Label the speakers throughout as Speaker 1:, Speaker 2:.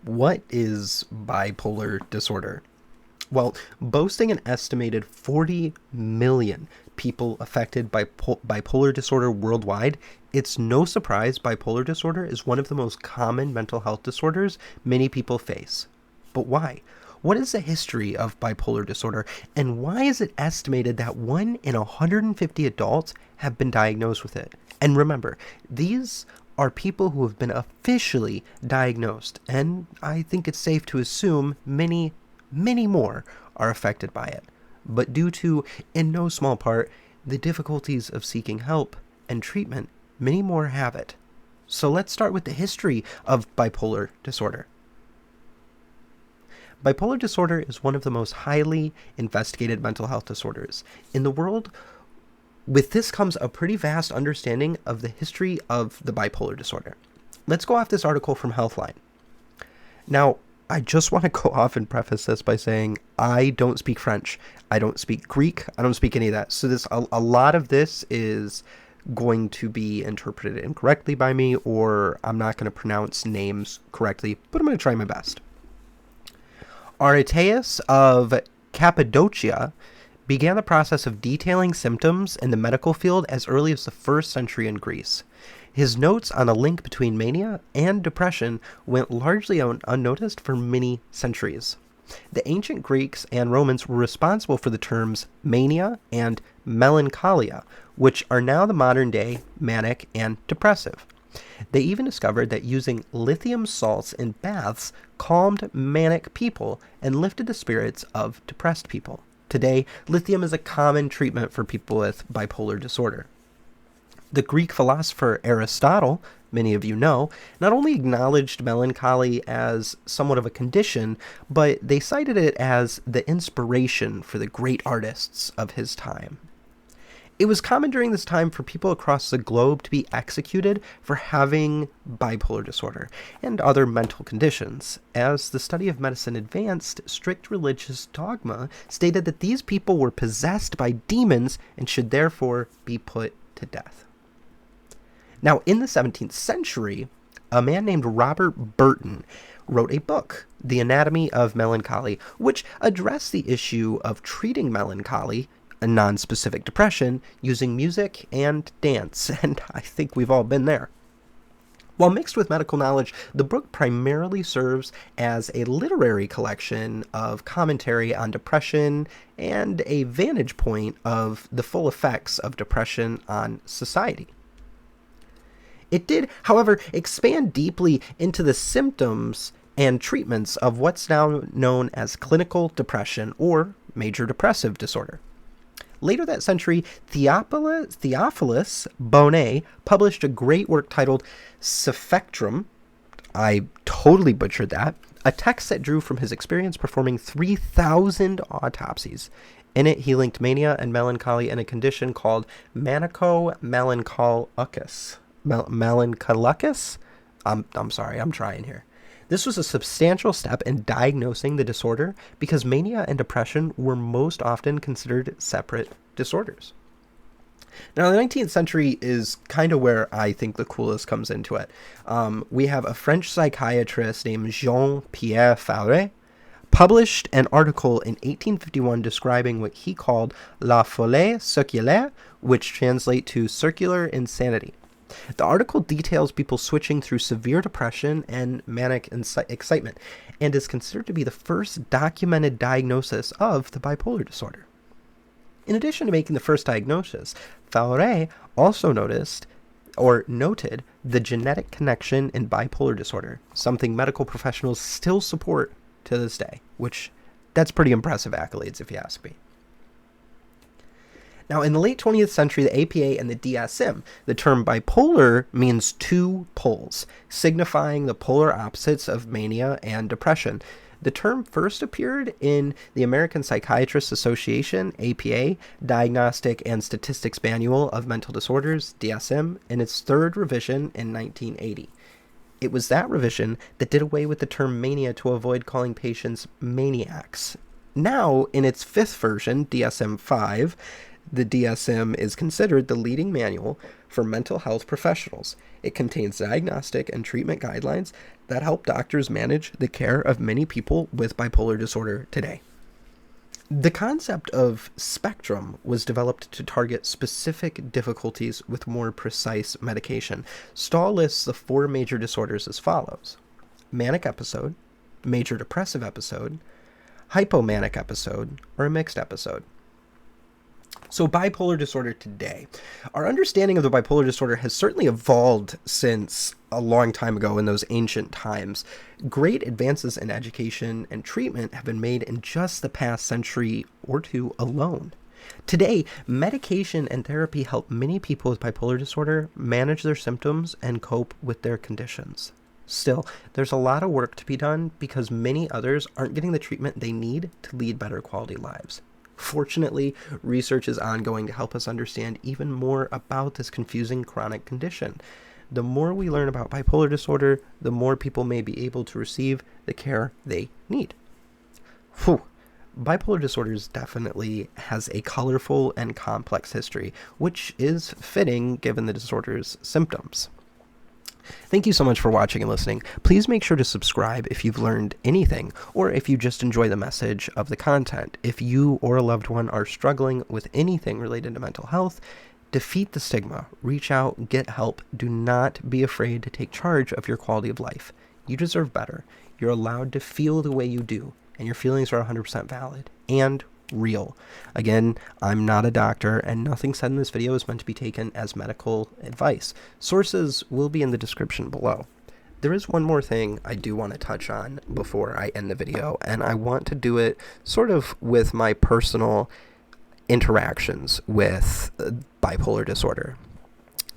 Speaker 1: What is bipolar disorder? Well, boasting an estimated 40 million people affected by bipolar disorder worldwide, it's no surprise bipolar disorder is one of the most common mental health disorders many people face. But why? What is the history of bipolar disorder, and why is it estimated that 1 in 150 adults have been diagnosed with it? And remember, these are people who have been officially diagnosed, and I think it's safe to assume many more are affected by it. But due to, in no small part, the difficulties of seeking help and treatment, many more have it. So let's start with the history of bipolar disorder. Bipolar disorder is one of the most highly investigated mental health disorders in the world. With this comes a pretty vast understanding of the history of the bipolar disorder. Let's go off this article from Healthline. Now, I just want to go off and preface this by saying I don't speak French. I don't speak Greek. I don't speak any of that. So a lot of this is going to be interpreted incorrectly by me, or I'm not going to pronounce names correctly, but I'm going to try my best. Aretaeus of Cappadocia began the process of detailing symptoms in the medical field as early as the 1st century in Greece. His notes on a link between mania and depression went largely unnoticed for many centuries. The ancient Greeks and Romans were responsible for the terms mania and melancholia, which are now the modern-day manic and depressive. They even discovered that using lithium salts in baths calmed manic people and lifted the spirits of depressed people. Today, lithium is a common treatment for people with bipolar disorder. The Greek philosopher Aristotle, many of you know, not only acknowledged melancholy as somewhat of a condition, but they cited it as the inspiration for the great artists of his time. It was common during this time for people across the globe to be executed for having bipolar disorder and other mental conditions. As the study of medicine advanced, strict religious dogma stated that these people were possessed by demons and should therefore be put to death. Now, in the 17th century, a man named Robert Burton wrote a book, The Anatomy of Melancholy, which addressed the issue of treating melancholy, a non-specific depression, using music and dance, and I think we've all been there. While mixed with medical knowledge, the book primarily serves as a literary collection of commentary on depression and a vantage point of the full effects of depression on society. It did, however, expand deeply into the symptoms and treatments of what's now known as clinical depression or major depressive disorder. Later that century, Theophilus Bonnet published a great work titled Spectrum. I totally butchered that. A text that drew from his experience performing 3,000 autopsies. In it, he linked mania and melancholy in a condition called manico-melancholicus. Melancholicus? I'm sorry, I'm trying here. This was a substantial step in diagnosing the disorder because mania and depression were most often considered separate disorders. Now, the 19th century is kind of where I think the coolest comes into it. We have a French psychiatrist named Jean-Pierre Faure published an article in 1851 describing what he called la folie circulaire, which translate to circular insanity. The article details people switching through severe depression and manic excitement, and is considered to be the first documented diagnosis of the bipolar disorder. In addition to making the first diagnosis, Faure also noted the genetic connection in bipolar disorder, something medical professionals still support to this day, which that's pretty impressive accolades if you ask me. Now, in the late 20th century, the APA and the DSM, the term bipolar means two poles, signifying the polar opposites of mania and depression. The term first appeared in the American Psychiatrists Association, APA, Diagnostic and Statistics Manual of Mental Disorders, DSM, in its third revision in 1980. It was that revision that did away with the term mania to avoid calling patients maniacs. Now, in its fifth version, DSM-5, The DSM is considered the leading manual for mental health professionals. It contains diagnostic and treatment guidelines that help doctors manage the care of many people with bipolar disorder today. The concept of spectrum was developed to target specific difficulties with more precise medication. Stahl lists the 4 major disorders as follows: manic episode, major depressive episode, hypomanic episode, or a mixed episode. So bipolar disorder today. Our understanding of the bipolar disorder has certainly evolved since a long time ago in those ancient times. Great advances in education and treatment have been made in just the past century or two alone. Today, medication and therapy help many people with bipolar disorder manage their symptoms and cope with their conditions. Still, there's a lot of work to be done because many others aren't getting the treatment they need to lead better quality lives. Fortunately, research is ongoing to help us understand even more about this confusing chronic condition. The more we learn about bipolar disorder, the more people may be able to receive the care they need. Whew. Bipolar disorder definitely has a colorful and complex history, which is fitting given the disorder's symptoms. Thank you so much for watching and listening. Please make sure to subscribe if you've learned anything, or if you just enjoy the message of the content. If you or a loved one are struggling with anything related to mental health, defeat the stigma. Reach out, get help. Do not be afraid to take charge of your quality of life. You deserve better. You're allowed to feel the way you do, and your feelings are 100% valid and real. Again, I'm not a doctor, and nothing said in this video is meant to be taken as medical advice. Sources will be in the description below. There is one more thing I do want to touch on before I end the video, and I want to do it sort of with my personal interactions with bipolar disorder.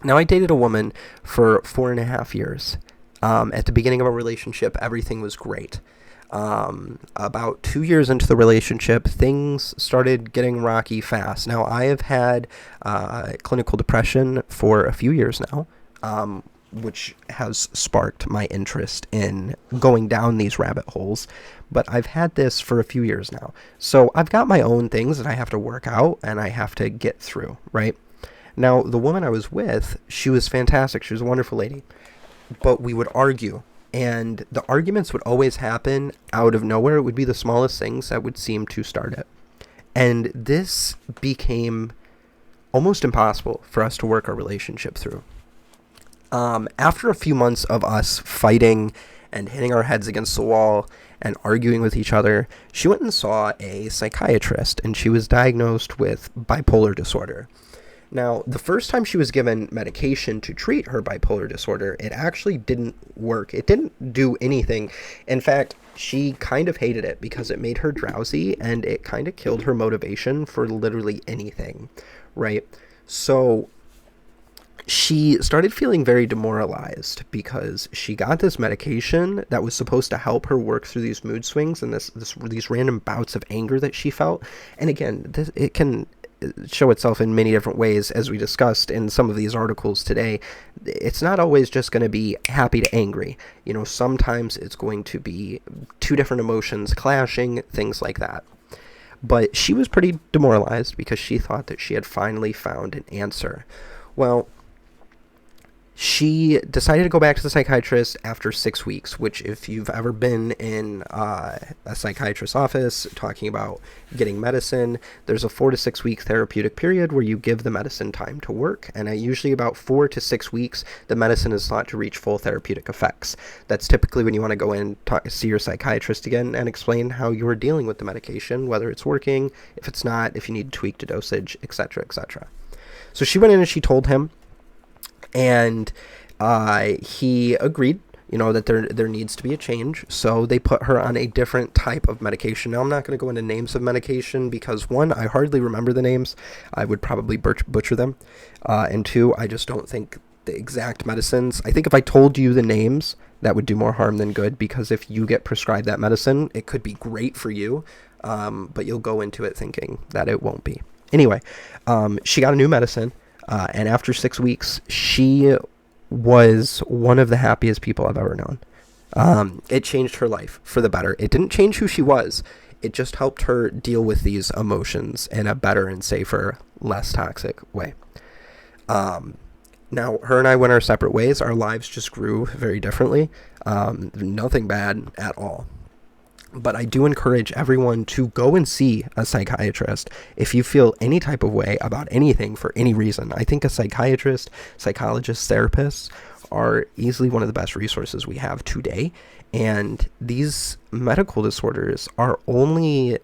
Speaker 1: Now, I dated a woman for 4.5 years. At the beginning of our relationship, everything was great. About 2 years into the relationship, things started getting rocky fast. Now, I have had clinical depression for a few years now, which has sparked my interest in going down these rabbit holes. But I've had this for a few years now. So I've got my own things that I have to work out and I have to get through, right? Now, the woman I was with, she was fantastic. She was a wonderful lady. But we would argue. And the arguments would always happen out of nowhere. It would be the smallest things that would seem to start it. And this became almost impossible for us to work our relationship through. After a few months of us fighting and hitting our heads against the wall and arguing with each other, she went and saw a psychiatrist, and she was diagnosed with bipolar disorder. Now, the first time she was given medication to treat her bipolar disorder, it actually didn't work. It didn't do anything. In fact, she kind of hated it because it made her drowsy and it kind of killed her motivation for literally anything, right? So she started feeling very demoralized because she got this medication that was supposed to help her work through these mood swings and these random bouts of anger that she felt. And again, it can show itself in many different ways, as we discussed in some of these articles today. It's not always just going to be happy to angry. Sometimes it's going to be two different emotions clashing, things like that. But she was pretty demoralized because she thought that she had finally found an answer. Well, she decided to go back to the psychiatrist after 6 weeks, which, if you've ever been in a psychiatrist's office talking about getting medicine, there's a 4 to 6 week therapeutic period where you give the medicine time to work. And usually about 4 to 6 weeks, the medicine is thought to reach full therapeutic effects. That's typically when you want to go in, see your psychiatrist again and explain how you are dealing with the medication, whether it's working, if it's not, if you need to tweak the dosage, etc., etc. So she went in and she told him, and he agreed, that there needs to be a change. So they put her on a different type of medication. Now, I'm not going to go into names of medication because, one, I hardly remember the names. I would probably butcher them. And two, I just don't think the exact medicines. I think if I told you the names, that would do more harm than good, because if you get prescribed that medicine, it could be great for you, but you'll go into it thinking that it won't be. Anyway, she got a new medicine. And after 6 weeks, she was one of the happiest people I've ever known. It changed her life for the better. It didn't change who she was. It just helped her deal with these emotions in a better and safer, less toxic way. Now, her and I went our separate ways. Our lives just grew very differently. Nothing bad at all. But I do encourage everyone to go and see a psychiatrist if you feel any type of way about anything for any reason. I think a psychiatrist, psychologist, therapists are easily one of the best resources we have today. And these medical disorders are only,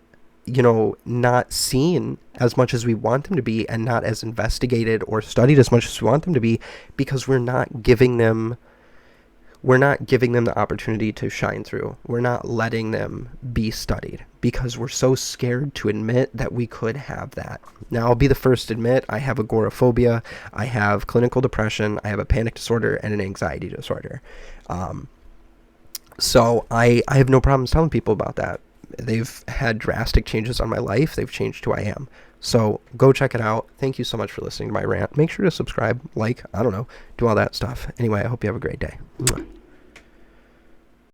Speaker 1: not seen as much as we want them to be, and not as investigated or studied as much as we want them to be, because we're not giving them the opportunity to shine through. We're not letting them be studied because we're so scared to admit that we could have that. Now, I'll be the first to admit I have agoraphobia, I have clinical depression, I have a panic disorder, and an anxiety disorder. So I have no problems telling people about that. They've had drastic changes on my life. They've changed who I am. So go check it out. Thank you so much for listening to my rant. Make sure to subscribe, do all that stuff. Anyway, I hope you have a great day. Mwah.